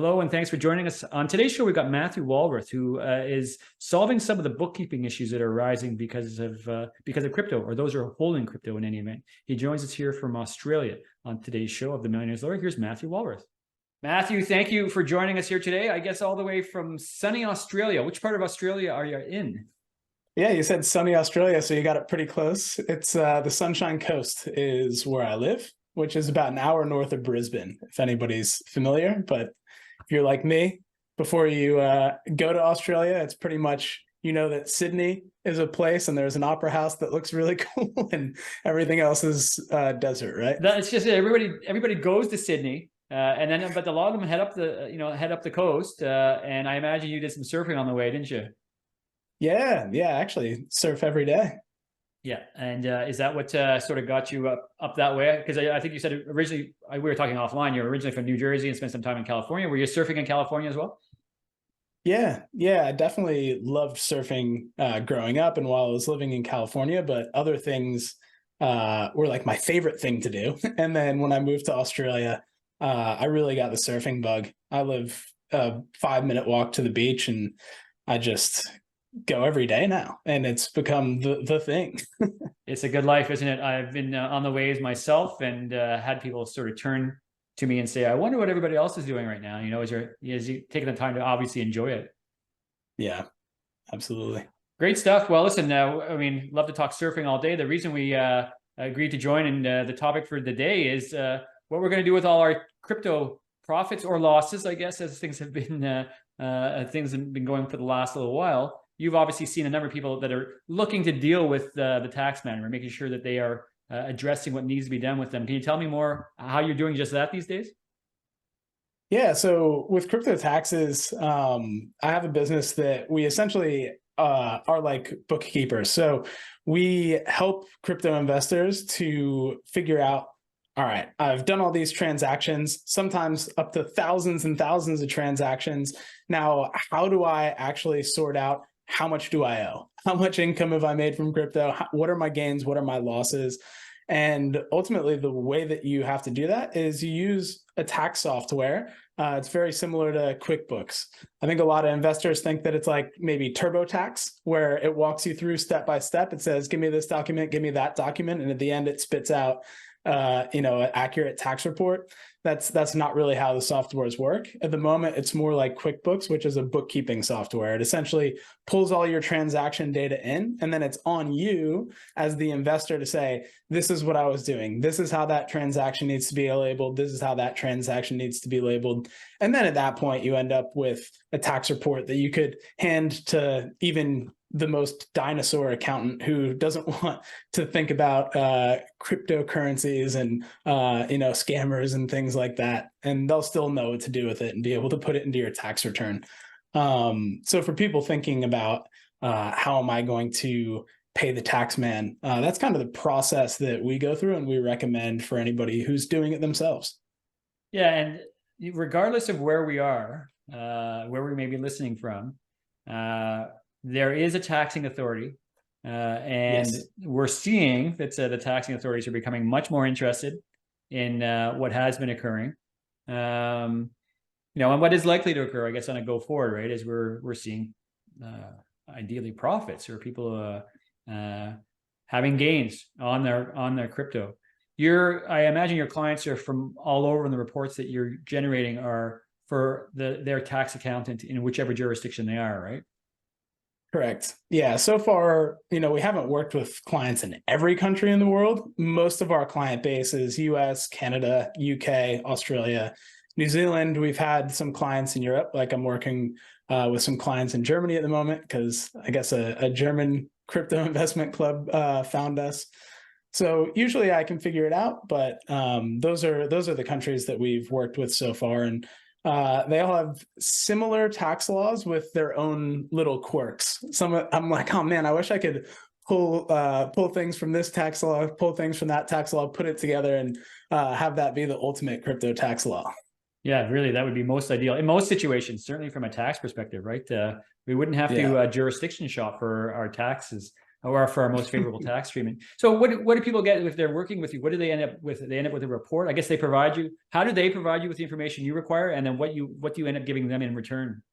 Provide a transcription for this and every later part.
Hello, and thanks for joining us. On today's show, we've got Matthew Walrath, who is solving some of the bookkeeping issues that are arising because of crypto, or those who are holding crypto in any event. He joins us here from Australia on today's show of The Millionaire's Lawyer. Here's Matthew Walrath. Matthew, thank you for joining us here today. I guess all the way from sunny Australia. Which part of Australia are you in? Yeah, you said sunny Australia, so you got it pretty close. It's the Sunshine Coast is where I live, which is about an hour north of Brisbane, if anybody's familiar. But if you're like me, before you go to Australia, it's pretty much, you know, that Sydney is a place and there's an opera house that looks really cool and everything else is desert, right? It's just everybody goes to Sydney. But a lot of them head up the coast, and I imagine you did some surfing on the way, didn't you? Yeah, actually surf every day. Yeah, and is that what sort of got you up that way? Because I think you said originally, we were talking offline, you're originally from New Jersey and spent some time in California. Were you surfing in California as well? Yeah, I definitely loved surfing growing up and while I was living in California, but other things were like my favorite thing to do. And then when I moved to Australia, I really got the surfing bug. I live a 5-minute walk to the beach and I just go every day now, and it's become the thing. It's a good life, isn't it? I've been on the waves myself and had people sort of turn to me and say, I wonder what everybody else is doing right now. You know, as you taking the time to obviously enjoy it. Yeah, absolutely. Great stuff. Well, listen, I mean, love to talk surfing all day. The reason we agreed to join and the topic for the day is what we're going to do with all our crypto profits or losses, I guess, as things have been going for the last little while. You've obviously seen a number of people that are looking to deal with the tax man. We're making sure that they are addressing what needs to be done with them. Can you tell me more how you're doing just that these days? Yeah, so with crypto taxes, I have a business that we essentially are like bookkeepers. So we help crypto investors to figure out, all right, I've done all these transactions, sometimes up to thousands and thousands of transactions. Now, how do I actually sort out how much do I owe? How much income have I made from crypto? What are my gains? What are my losses? And ultimately, the way that you have to do that is you use a tax software. It's very similar to QuickBooks. I think a lot of investors think that it's like maybe TurboTax, where it walks you through step by step. It says, give me this document, give me that document. And at the end, it spits out an accurate tax report. That's not really how the softwares work. At the moment, it's more like QuickBooks, which is a bookkeeping software. It essentially pulls all your transaction data in, and then it's on you as the investor to say, this is what I was doing. This is how that transaction needs to be labeled. This is how that transaction needs to be labeled. And then at that point, you end up with a tax report that you could hand to even the most dinosaur accountant who doesn't want to think about cryptocurrencies and scammers and things like that, and they'll still know what to do with it and be able to put it into your tax return. So for people thinking about how am I going to pay the tax man, that's kind of the process that we go through and we recommend for anybody who's doing it themselves. Yeah, and regardless of where we are, where we may be listening from, there is a taxing authority, and yes, we're seeing that the taxing authorities are becoming much more interested in what has been occurring, and what is likely to occur, I guess, on a go forward, right? As we're seeing ideally profits or people having gains on their crypto. I imagine your clients are from all over, and the reports that you're generating are for their tax accountant in whichever jurisdiction they are, right? Correct. Yeah. So far, we haven't worked with clients in every country in the world. Most of our client base is US, Canada, UK, Australia, New Zealand. We've had some clients in Europe. Like I'm working with some clients in Germany at the moment because I guess a German crypto investment club found us. So usually I can figure it out, but those are the countries that we've worked with so far. And they all have similar tax laws with their own little quirks. I'm like, oh man, I wish I could pull things from this tax law, pull things from that tax law, put it together, and have that be the ultimate crypto tax law. Yeah, really, that would be most ideal in most situations, certainly from a tax perspective, right? We wouldn't have to jurisdiction shop for our taxes. or for our most favorable tax treatment. So what do people get if they're working with you? What do they end up with? They end up with a report. I guess they provide you. How do they provide you with the information you require, and then what do you end up giving them in return?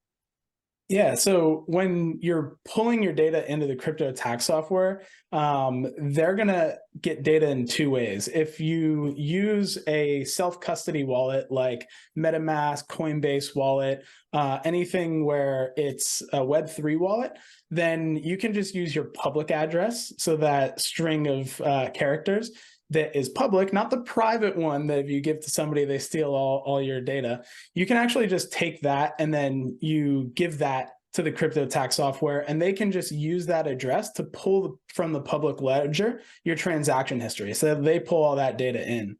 Yeah, so when you're pulling your data into the crypto tax software, they're going to get data in two ways. If you use a self-custody wallet like MetaMask, Coinbase wallet, anything where it's a Web3 wallet, then you can just use your public address. So that string of characters that is public, not the private one that if you give to somebody, they steal all your data. You can actually just take that and then you give that to the crypto tax software, and they can just use that address to pull from the public ledger your transaction history. So they pull all that data in.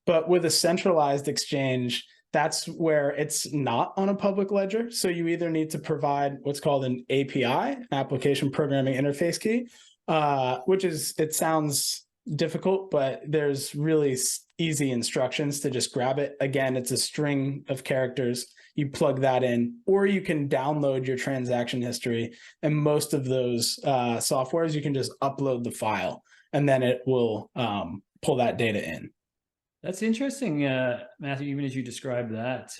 But with a centralized exchange, that's where it's not on a public ledger. So you either need to provide what's called an API, an application programming interface key, which is, it sounds difficult, but there's really easy instructions to just grab it. Again, it's a string of characters. You plug that in, or you can download your transaction history. And most of those softwares, you can just upload the file and then it will pull that data in. That's interesting, Matthew, even as you described that,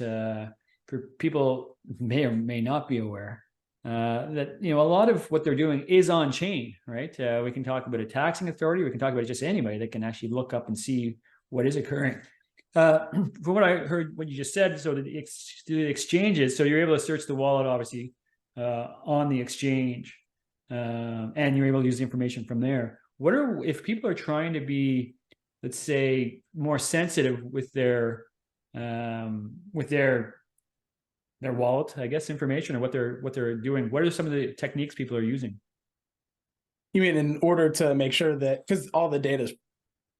for people may or may not be aware, that a lot of what they're doing is on chain, right? We can talk about a taxing authority. We can talk about just anybody that can actually look up and see what is occurring. From what I heard, what you just said, so the exchanges, so you're able to search the wallet, obviously, on the exchange, and you're able to use the information from there. If people are trying to be, let's say, more sensitive with their wallet, I guess, information, or what they're doing, what are some of the techniques people are using? You mean in order to make sure that, because all the data is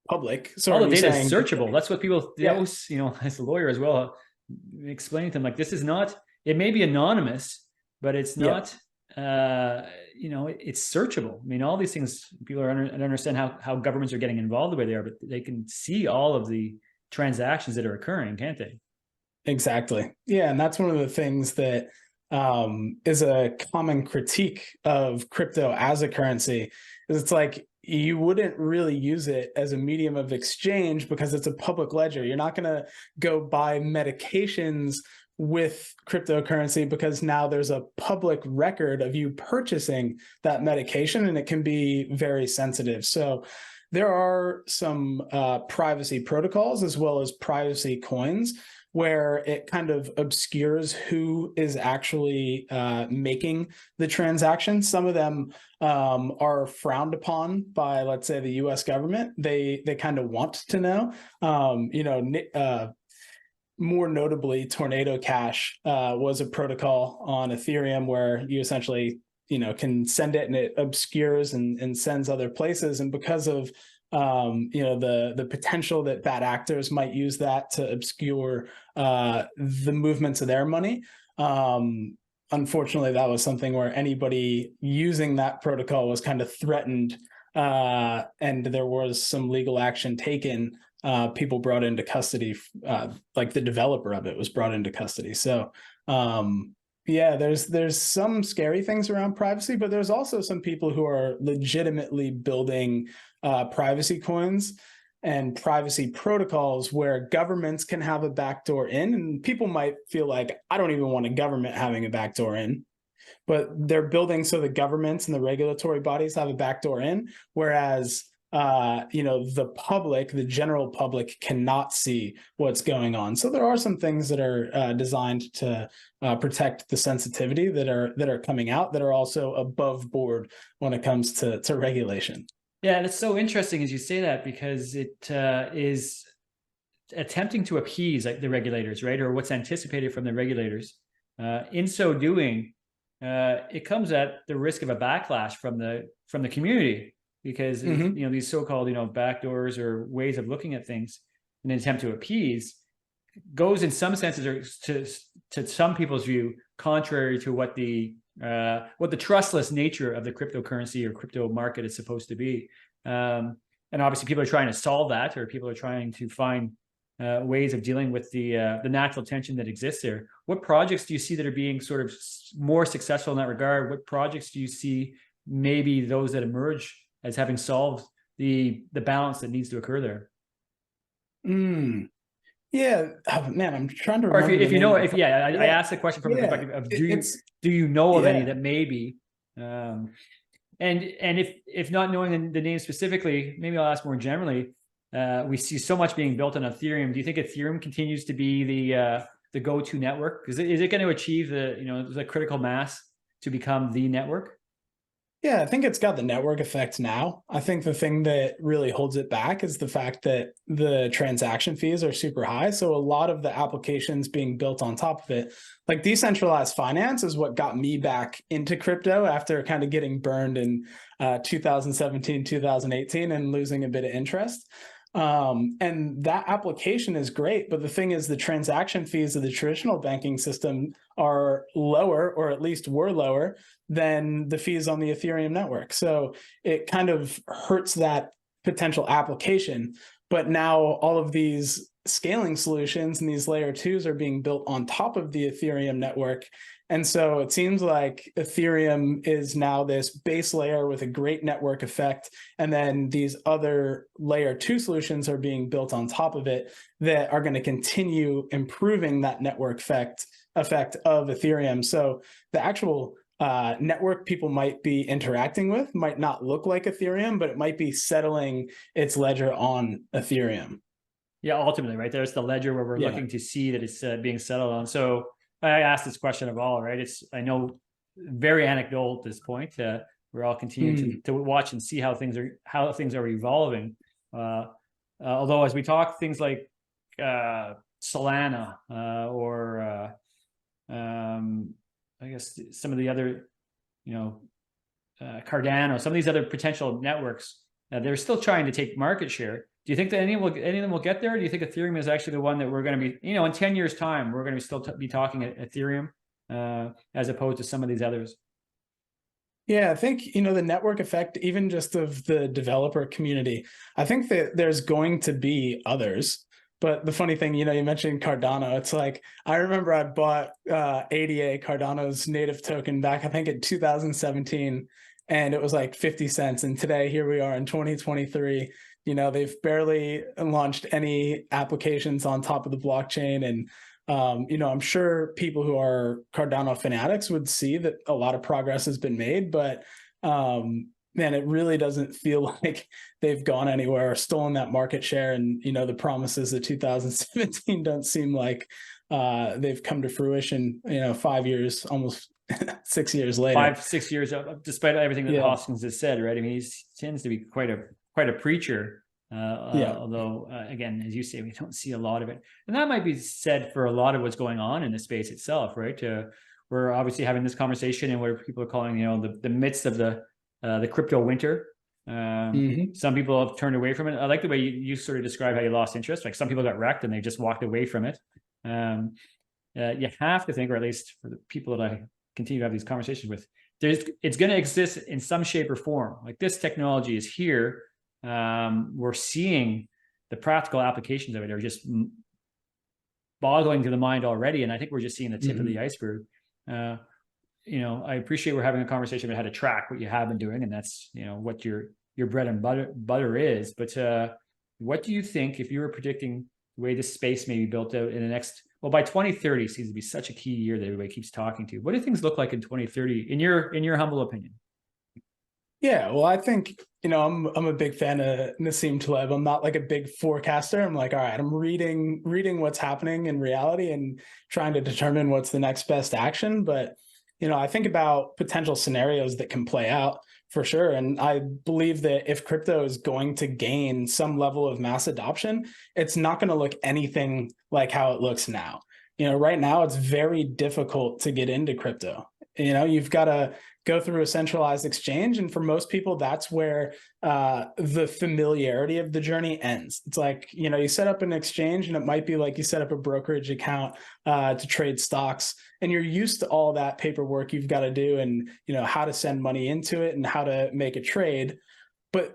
public, so all the data is searchable. That's what people, as a lawyer as well, explaining to them, like, this is not, it may be anonymous, but it's not, it's searchable. I mean, all these things, people are understand how governments are getting involved with there, but they can see all of the transactions that are occurring, can't they? Exactly. Yeah. And that's one of the things that is a common critique of crypto as a currency, is it's like, you wouldn't really use it as a medium of exchange because it's a public ledger. You're not going to go buy medications with cryptocurrency because now there's a public record of you purchasing that medication, and it can be very sensitive. So there are some privacy protocols as well as privacy coins where it kind of obscures who is actually making the transaction. Some of them are frowned upon by, let's say, the US government. They kind of want to know. More notably, Tornado Cash was a protocol on Ethereum where you essentially, can send it and it obscures and sends other places. And because of the potential that bad actors might use that to obscure the movements of their money. Unfortunately, that was something where anybody using that protocol was kind of threatened, and there was some legal action taken. People brought into custody, like the developer of it was brought into custody. So there's some scary things around privacy, but there's also some people who are legitimately building privacy coins and privacy protocols where governments can have a backdoor in. And people might feel like, I don't even want a government having a backdoor in, but they're building so the governments and the regulatory bodies have a backdoor in, whereas the public, the general public, cannot see what's going on. So there are some things that are designed to protect the sensitivity that are coming out that are also above board when it comes to regulation. Yeah, and it's so interesting as you say that, because it is attempting to appease the regulators, right? Or what's anticipated from the regulators. In so doing, it comes at the risk of a backlash from the community, because these so-called backdoors or ways of looking at things in an attempt to appease goes in some senses, or to some people's view, contrary to what the trustless nature of the cryptocurrency or crypto market is supposed to be. And obviously people are trying to solve that, or people are trying to find ways of dealing with the natural tension that exists there. What projects do you see that are being sort of more successful in that regard? What projects do you see maybe those that emerge as having solved the balance that needs to occur there. Yeah, oh, man, I'm trying to Or remember if you know, if yeah, I asked the question from the yeah, perspective of it's do you know of any yeah. that maybe, and if not knowing the name specifically, maybe I'll ask more generally. We see so much being built on Ethereum. Do you think Ethereum continues to be the go-to network? Is it going to achieve the critical mass to become the network? Yeah, I think it's got the network effect now. I think the thing that really holds it back is the fact that the transaction fees are super high. So a lot of the applications being built on top of it, like decentralized finance, is what got me back into crypto after kind of getting burned in 2017, 2018 and losing a bit of interest. And that application is great, but the thing is the transaction fees of the traditional banking system are lower, or at least were lower than the fees on the Ethereum network. So it kind of hurts that potential application. But now all of these scaling solutions and these layer twos are being built on top of the Ethereum network. And so it seems like Ethereum is now this base layer with a great network effect. And then these other layer two solutions are being built on top of it that are going to continue improving that network effect of Ethereum. So the actual network people might be interacting with might not look like Ethereum, but it might be settling its ledger on Ethereum. Yeah, ultimately, right? There's the ledger where we're looking to see that it's being settled on. So I asked this question of all, right? I know very anecdotal at this point. We're all continuing to watch and see how things are evolving. Although as we talk, things like Solana or I guess some of the other, Cardano, some of these other potential networks, they're still trying to take market share. Do you think that any of them will get there? Or do you think Ethereum is actually the one that we're going to be, in 10 years time, we're going to still be talking Ethereum as opposed to some of these others? Yeah, I think, the network effect, even just of the developer community, I think that there's going to be others. But the funny thing, you mentioned Cardano. It's like, I remember I bought ADA, Cardano's native token, back, I think in 2017, and it was like 50 cents. And today, here we are in 2023. They've barely launched any applications on top of the blockchain. And, I'm sure people who are Cardano fanatics would see that a lot of progress has been made, but man, it really doesn't feel like they've gone anywhere or stolen that market share. And, the promises of 2017 don't seem like they've come to fruition, 5 years, almost 6 years later. 5-6 years, despite everything that Hoskins has said, right? I mean, he tends to be quite a preacher. Although, again, as you say, we don't see a lot of it. And that might be said for a lot of what's going on in the space itself, right? We're obviously having this conversation in what people are calling, the midst of the crypto winter. Some people have turned away from it. I like the way you sort of describe how you lost interest. Like some people got wrecked and they just walked away from it. You have to think, or at least for the people that I continue to have these conversations with, it's going to exist in some shape or form. Like this technology is here. We're seeing the practical applications of it are just boggling to the mind already. And I think we're just seeing the tip of the iceberg. I appreciate we're having a conversation about how to track what you have been doing. And that's, what your bread and butter is. But what do you think, if you were predicting the way this space may be built out in the next, by 2030 seems to be such a key year that everybody keeps talking to. What do things look like in 2030 in your humble opinion? Yeah, well, I think, I'm a big fan of Nassim Taleb. I'm not like a big forecaster. I'm like, all right, I'm reading what's happening in reality and trying to determine what's the next best action. But, I think about potential scenarios that can play out for sure. And I believe that if crypto is going to gain some level of mass adoption, it's not going to look anything like how it looks now. Right now it's very difficult to get into crypto. You've got to go through a centralized exchange. And for most people, that's where the familiarity of the journey ends. It's like, you set up an exchange and it might be like you set up a brokerage account to trade stocks, and you're used to all that paperwork you've got to do and, how to send money into it and how to make a trade. But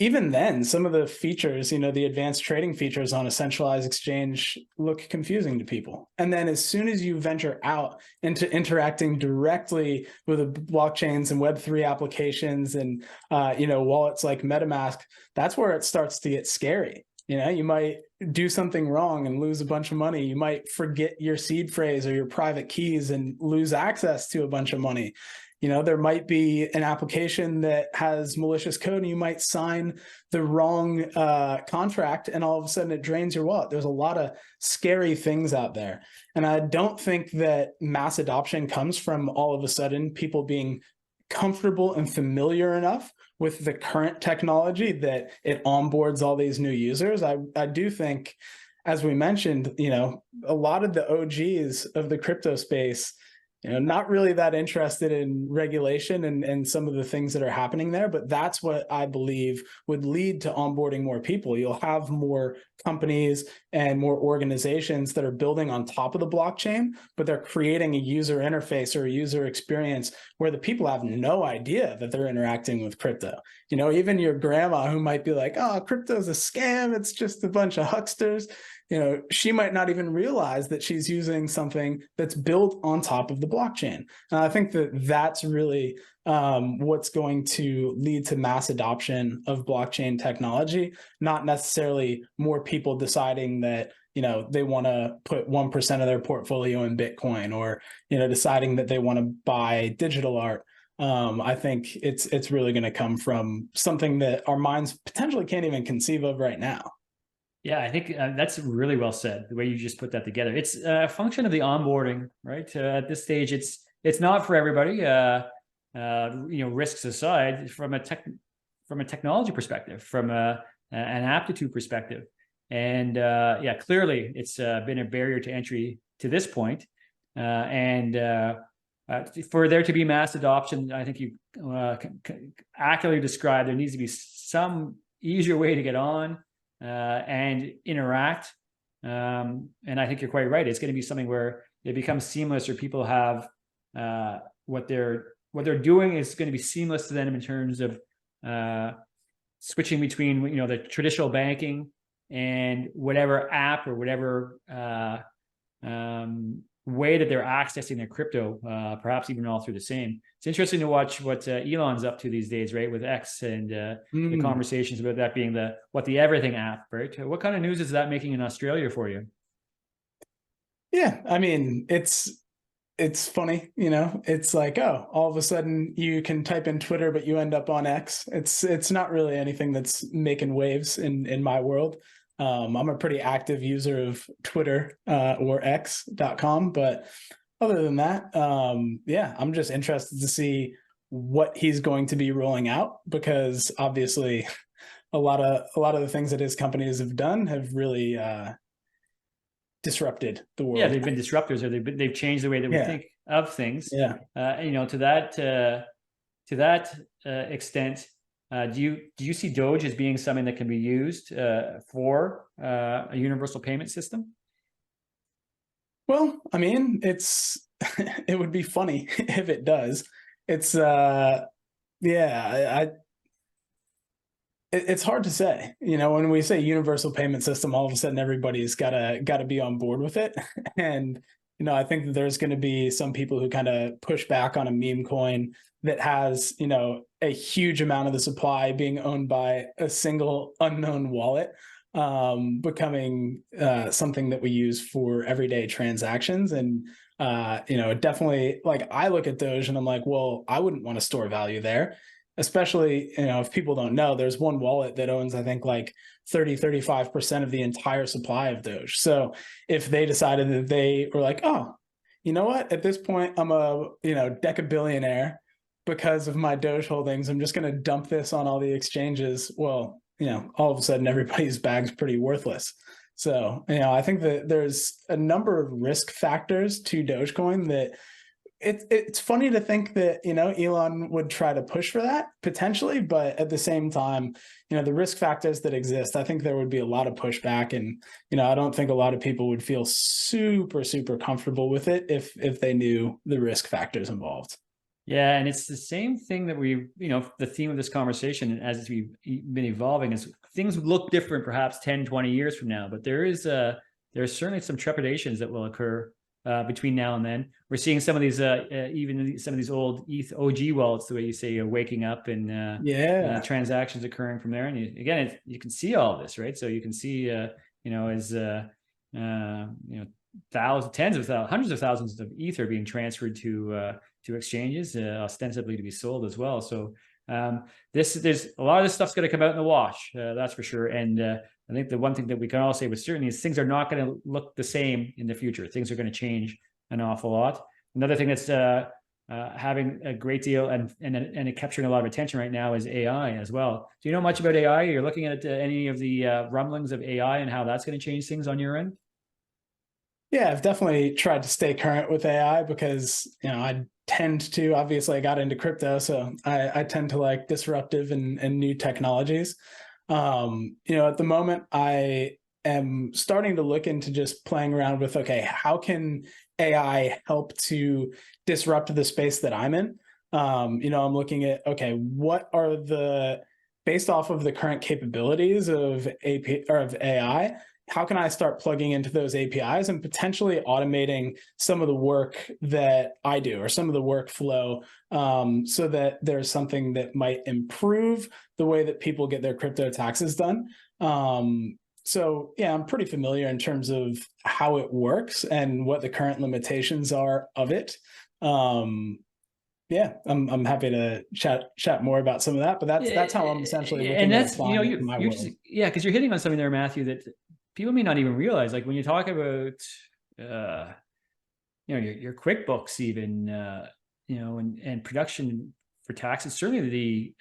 even then, some of the features, you know, the advanced trading features on a centralized exchange look confusing to people. And then as soon as you venture out into interacting directly with the blockchains and Web3 applications and, you know, wallets like MetaMask, that's where it starts to get scary. You know, you might do something wrong and lose a bunch of money. You might forget your seed phrase or your private keys and lose access to a bunch of money. You know, there might be an application that has malicious code and you might sign the wrong contract and all of a sudden it drains your wallet. There's a lot of scary things out there. And I don't think that mass adoption comes from all of a sudden people being comfortable and familiar enough with the current technology that it onboards all these new users. I do think, as we mentioned, you know, a lot of the OGs of the crypto space, you know, not really that interested in regulation and some of the things that are happening there, but that's what I believe would lead to onboarding more people. You'll have more companies and more organizations that are building on top of the blockchain, but they're creating a user interface or a user experience where the people have no idea that they're interacting with crypto. You know, even your grandma who might be like, oh, crypto's a scam, it's just a bunch of hucksters. You know, she might not even realize that she's using something that's built on top of the blockchain. And I think that that's really what's going to lead to mass adoption of blockchain technology, not necessarily more people deciding that, you know, they want to put 1% of their portfolio in Bitcoin or, you know, deciding that they want to buy digital art. I think it's really going to come from something that our minds potentially can't even conceive of right now. Yeah, I think that's really well said, the way you just put that together. It's a function of the onboarding, right? At this stage, it's not for everybody. You know, risks aside, from a technology perspective, from an aptitude perspective, and yeah, clearly it's been a barrier to entry to this point. And for there to be mass adoption, I think you accurately described there needs to be some easier way to get on and interact. And I think you're quite right. It's going to be something where it becomes seamless, or people have what they're doing is going to be seamless to them in terms of switching between, you know, the traditional banking and whatever app or whatever way that they're accessing their crypto, perhaps even all through the same. It's interesting to watch what Elon's up to these days, right, with X and the conversations about that being the everything app, right? What kind of news is that making in Australia for you? Yeah, I mean, it's funny, you know, it's like, oh, all of a sudden you can type in Twitter, but you end up on X. It's not really anything that's making waves in my world. I'm a pretty active user of Twitter or X.com, but other than that, yeah, I'm just interested to see what he's going to be rolling out, because obviously a lot of the things that his companies have done have really disrupted the world. Yeah, they've been disruptors, or they've changed the way that we think of things. Yeah. You know, to that extent, do you see Doge as being something that can be used for a universal payment system? Well, I mean, it would be funny if it does. It's yeah, it's hard to say. You know, when we say universal payment system, all of a sudden everybody's gotta be on board with it. And you know, I think that there's going to be some people who kind of push back on a meme coin that has, you know, a huge amount of the supply being owned by a single unknown wallet, becoming something that we use for everyday transactions. And you know, definitely, like, I look at Doge and I'm like, well, I wouldn't want to store value there. Especially, you know, if people don't know, there's one wallet that owns, I think, like 35% of the entire supply of Doge. So if they decided that they were like, oh, you know what, at this point, I'm a, you know, decabillionaire because of my Doge holdings, I'm just going to dump this on all the exchanges. Well, you know, all of a sudden everybody's bag's pretty worthless. So, you know, I think that there's a number of risk factors to Dogecoin that it's funny to think that, you know, Elon would try to push for that potentially, but at the same time, you know, the risk factors that exist, I think there would be a lot of pushback, and, you know, I don't think a lot of people would feel super comfortable with it if they knew the risk factors involved. Yeah, and it's the same thing that we, the theme of this conversation as we've been evolving is things look different perhaps 10, 20 years from now, but there's certainly some trepidations that will occur between now and then. We're seeing some of these, even some of these old ETH OG wallets, the way you say, waking up and transactions occurring from there. And again, you can see all this, right? So you can see, as thousands, tens of thousands, hundreds of thousands of Ether being transferred to exchanges, ostensibly to be sold as well. So there's a lot of this stuff's going to come out in the wash, that's for sure. And I think the one thing that we can all say with certainty is things are not going to look the same in the future. Things are going to change an awful lot. Another thing that's having a great deal and capturing a lot of attention right now is AI as well. Do you know much about AI? You're looking at any of the rumblings of AI and how that's going to change things on your end? Yeah, I've definitely tried to stay current with AI because, I tend to, obviously I got into crypto, so I tend to like disruptive and new technologies. At the moment I am starting to look into just playing around with, okay, how can AI help to disrupt the space that I'm in? I'm looking at, okay, what are based off of the current capabilities of AI, how can I start plugging into those APIs and potentially automating some of the work that I do or some of the workflow, so that there's something that might improve the way that people get their crypto taxes done. So yeah, I'm pretty familiar in terms of how it works and what the current limitations are of it. Yeah, I'm happy to chat more about some of that, but that's how I'm essentially looking at applying it in my world. Because you're hitting on something there, Matthew, that people may not even realize. Like when you talk about, your QuickBooks, even, and production for taxes. Certainly,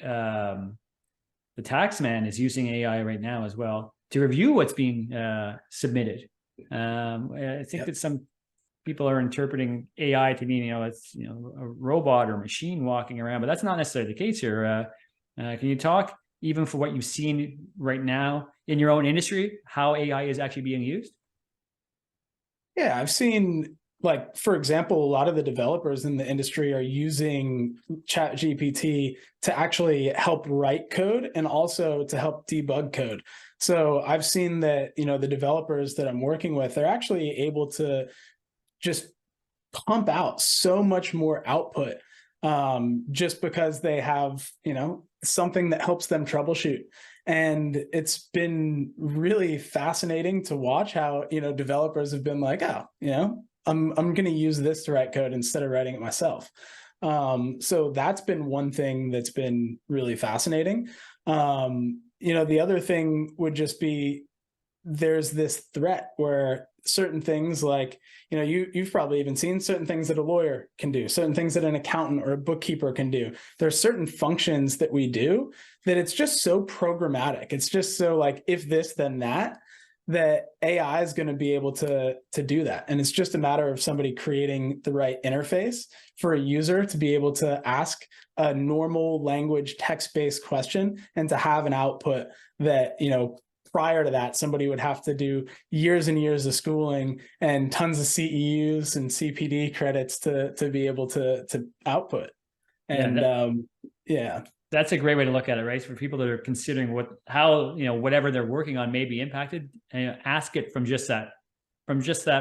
the tax man is using AI right now as well to review what's being submitted. I think that some people are interpreting AI to mean, it's a robot or machine walking around, but that's not necessarily the case here. Can you talk, even for what you've seen right now in your own industry, how AI is actually being used? Yeah, I've seen, like, for example, a lot of the developers in the industry are using ChatGPT to actually help write code and also to help debug code. So I've seen that, the developers that I'm working with, they're actually able to just pump out so much more output, just because they have, something that helps them troubleshoot. And it's been really fascinating to watch how, developers have been like, oh, I'm going to use this to write code instead of writing it myself. So that's been one thing that's been really fascinating. The other thing would just be, there's this threat where certain things like, you've probably even seen certain things that a lawyer can do, certain things that an accountant or a bookkeeper can do. There's certain functions that we do that it's just so programmatic. It's just so like, if this, then that AI is going to be able to do that. And it's just a matter of somebody creating the right interface for a user to be able to ask a normal language text-based question and to have an output that, prior to that, somebody would have to do years and years of schooling and tons of CEUs and CPD credits to be able to output. And that's a great way to look at it, right? For people that are considering how whatever they're working on may be impacted, and ask it from just that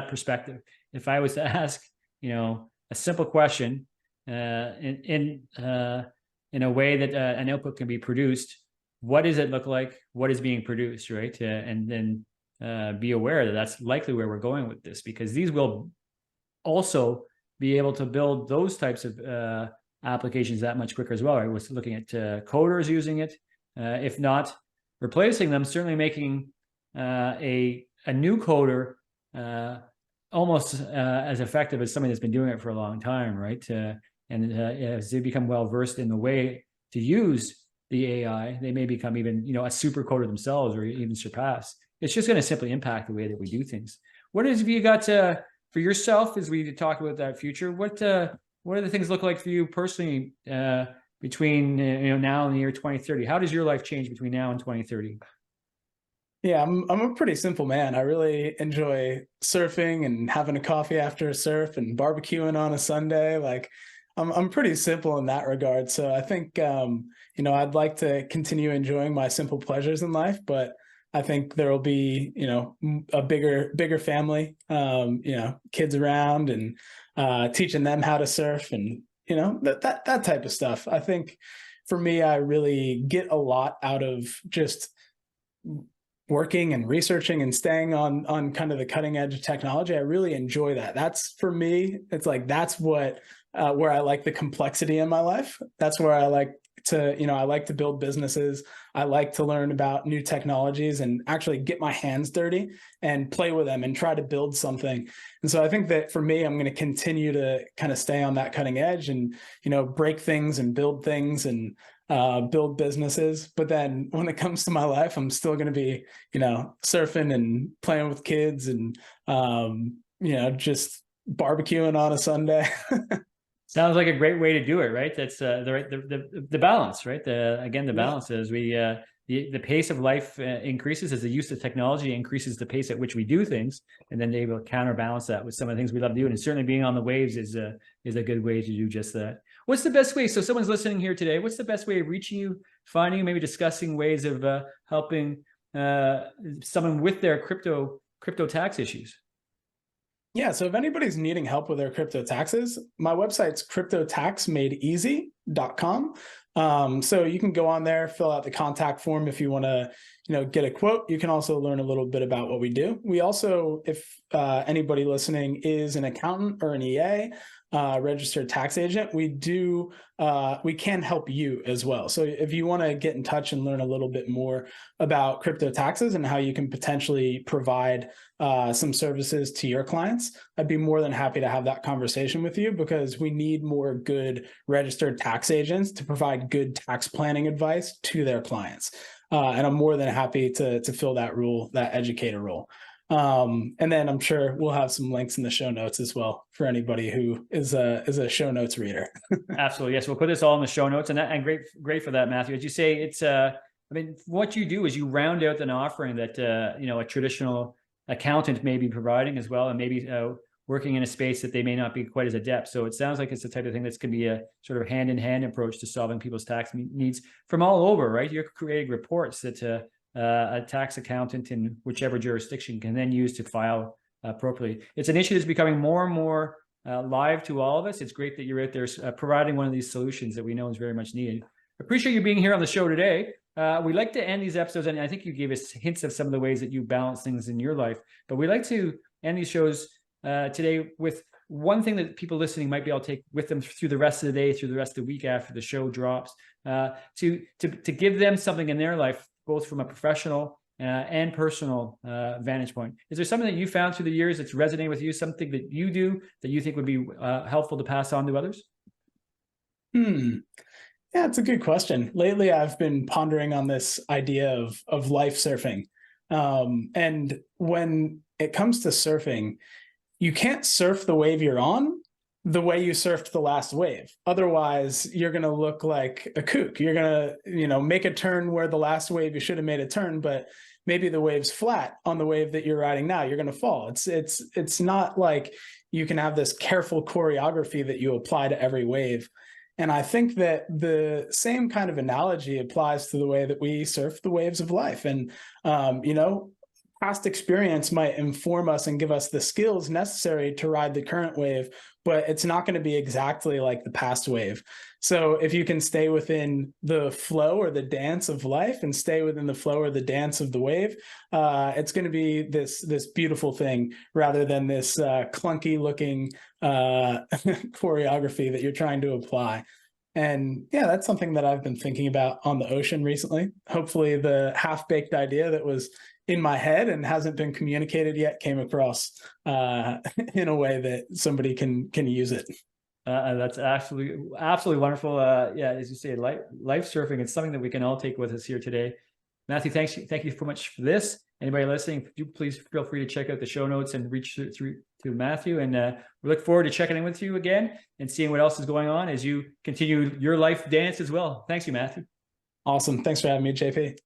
perspective. If I was to ask, a simple question in a way that an output can be produced, what does it look like? What is being produced, right? And then be aware that that's likely where we're going with this, because these will also be able to build those types of applications that much quicker as well. I was looking at coders using it, if not replacing them, certainly making a new coder almost as effective as somebody that's been doing it for a long time, right? And as they become well versed in the way to use the AI, they may become even, a super coder themselves or even surpass. It's just going to simply impact the way that we do things. What have you got for yourself as we talk about that future? What do the things look like for you personally between now and the year 2030? How does your life change between now and 2030? Yeah, I'm a pretty simple man. I really enjoy surfing and having a coffee after a surf and barbecuing on a Sunday. Like, I'm pretty simple in that regard. So I think, you know, I'd like to continue enjoying my simple pleasures in life, but I think there will be, you know, a bigger family, you know, kids around, and teaching them how to surf, and, you know, that type of stuff. I think for me, I really get a lot out of just working and researching and staying on kind of the cutting edge of technology. I really enjoy that. That's, for me, it's like, that's what where I like the complexity in my life. That's where I like to, you know, I like to build businesses. I like to learn about new technologies and actually get my hands dirty and play with them and try to build something. And so I think that for me, I'm going to continue to kind of stay on that cutting edge and, you know, break things and build things and build businesses. But then when it comes to my life, I'm still going to be, you know, surfing and playing with kids and, you know, just barbecuing on a Sunday. Sounds like a great way to do it, right? That's the balance, right? The balance is the pace of life increases as the use of technology increases the pace at which we do things, and then able to counterbalance that with some of the things we love doing. And certainly being on the waves is a good way to do just that. What's the best way? So someone's listening here today. What's the best way of reaching you, finding you, maybe discussing ways of helping someone with their crypto tax issues? Yeah, so if anybody's needing help with their crypto taxes, my website's cryptotaxmadeeasy.com. So you can go on there, fill out the contact form if you want to, you know, get a quote. You can also learn a little bit about what we do. We also, if anybody listening is an accountant or an EA, registered tax agent, we can help you as well. So if you want to get in touch and learn a little bit more about crypto taxes and how you can potentially provide some services to your clients, I'd be more than happy to have that conversation with you, because we need more good registered tax agents to provide good tax planning advice to their clients. And I'm more than happy to fill that educator role. And then I'm sure we'll have some links in the show notes as well for anybody who is a show notes reader. Absolutely. Yes. We'll put this all in the show notes, and great for that, Matthew. As you say, it's, I mean, what you do is you round out an offering that, you know, a traditional accountant may be providing as well, and maybe working in a space that they may not be quite as adept. So it sounds like it's the type of thing that's going to be a sort of hand-in-hand approach to solving people's tax needs from all over, right? You're creating reports that a tax accountant in whichever jurisdiction can then use to file appropriately. It's an issue that's becoming more and more live to all of us. It's great that you're out there providing one of these solutions that we know is very much needed. Appreciate you being here on the show today. We like to end these episodes, and I think you gave us hints of some of the ways that you balance things in your life, but we like to end these shows today with one thing that people listening might be able to take with them through the rest of the day, through the rest of the week after the show drops, to give them something in their life, both from a professional and personal vantage point. Is there something that you found through the years that's resonated with you, something that you do that you think would be helpful to pass on to others? Yeah, it's a good question. Lately, I've been pondering on this idea of life surfing. And when it comes to surfing, you can't surf the wave you're on the way you surfed the last wave. Otherwise, you're going to look like a kook. You're going to, you know, make a turn where the last wave you should have made a turn, but maybe the wave's flat on the wave that you're riding now. You're going to fall. It's not like you can have this careful choreography that you apply to every wave. And I think that the same kind of analogy applies to the way that we surf the waves of life. And, you know, past experience might inform us and give us the skills necessary to ride the current wave, but it's not going to be exactly like the past wave. So if you can stay within the flow or the dance of life and stay within the flow or the dance of the wave, it's going to be this beautiful thing rather than this clunky looking choreography that you're trying to apply. And yeah, that's something that I've been thinking about on the ocean recently. Hopefully the half-baked idea that was in my head and hasn't been communicated yet came across in a way that somebody can use it. That's absolutely wonderful. Yeah, as you say, life surfing, it's something that we can all take with us here today. Matthew, thank you so much for this. Anybody listening, do please feel free to check out the show notes and reach through to Matthew. And we look forward to checking in with you again and seeing what else is going on as you continue your life dance as well. Thanks you, Matthew. Awesome. Thanks for having me, JP.